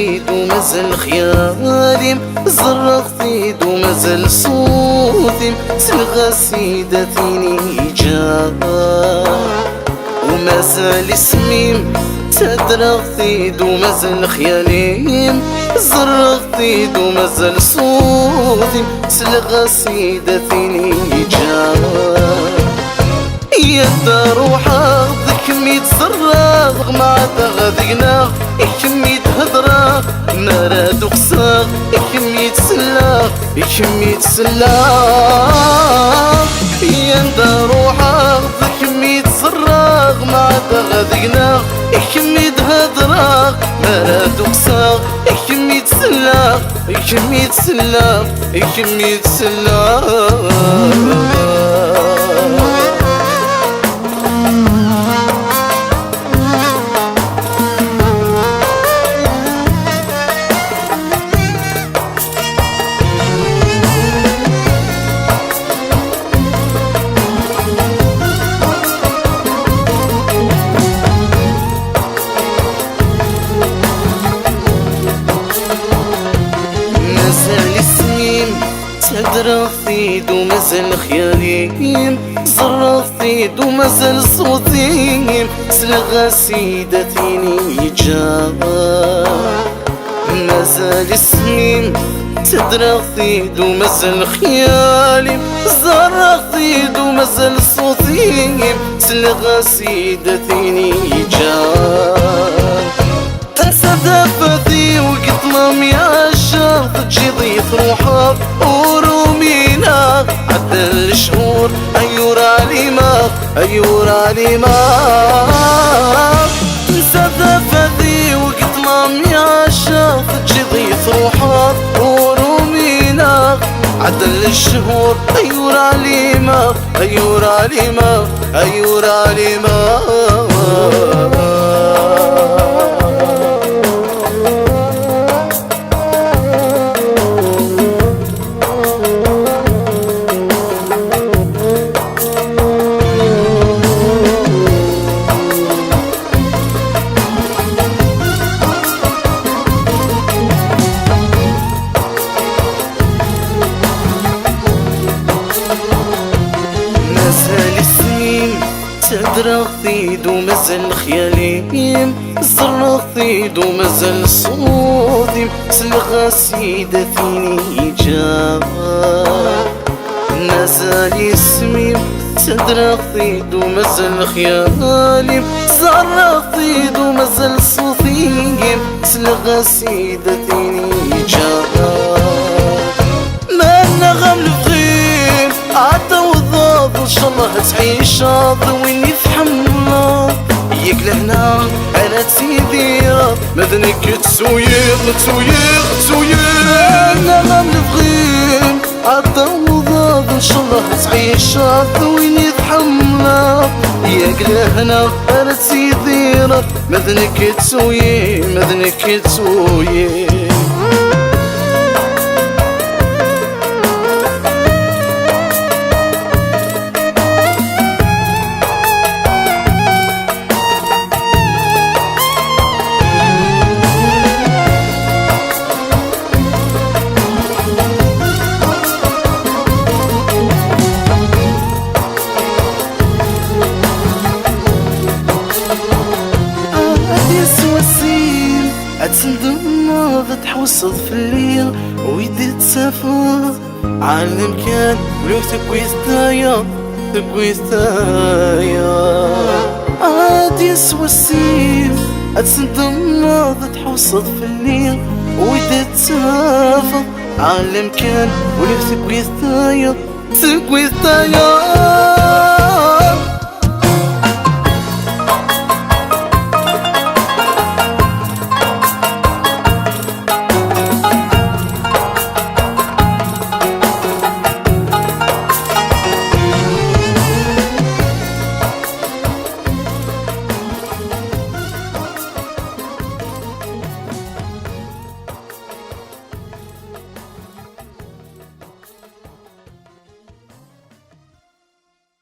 ثيد ومازال خيالي زرق ثيد ومازال صوتي سلغى سيدة ثيني جاب ومازال اسمي تدرغ ثيد ومازال خيالي زرق ثيد ومازال صوتي سلغى سيدة ثيني جاب يا روح كمي تزرغ مع غادينا كمي تهدرغ نراد وقصاغ كمي تسلاغ كمي تسلاغ يا روح كمي تزرغ مع غادينا كمي تهدرغ نراد وقصاغ كمي تسلاغ كمي تسلاغ كمي تسلاغ تدرغ ثيد ومازال خيالي زرغ ثيد ومازال صوتي سلغى سيدة ثيني جاب مازال اسمي تدرغ ثيد ومازال خيالي زرغ ثيد ومازال صوتي سلغى سيدة ثيني جاب تنسى دفاتي وقطمام يا الشرط تجي ضيف روحك ورومينا عدل الشهور أيور عليما أيور عليما تنسى دفاتي وقطمام يا الشرط تجي ضيف روحك ورومينا عدل الشهور أيور عليما أيور عليما أيور عليما تدرغ ثيد ومازال خيالي زرغ ثيد ومازال صوتي سلغى سيدة ثيني جاب مازال اسمي تدرغ ثيد ومازال خيالي زرغ ثيد ومازال صوتي سلغى سيدة ثيني جاب ما نغم الفغير عطا وضاض ان شاء الله تعيش شاطر وين يتحمل ياك لهنا انا تسيدير مدنك تسويق تسويق تسويق انا غام الفغير عطا وضاض ان شاء الله تعيش شاطر وين يتحمل ياك لهنا انا تسيدير مدنك تسويق مدنك تسويق أتندم ناض تحوصد في الليل ويدي تسافر عالم كان ولو تكويس تايا تكويس تايا عاد يسوى السيف أتندم ناض تحوصد في الليل ويدي تسافر عالم كان ولو تكويس تايا تكويس تايا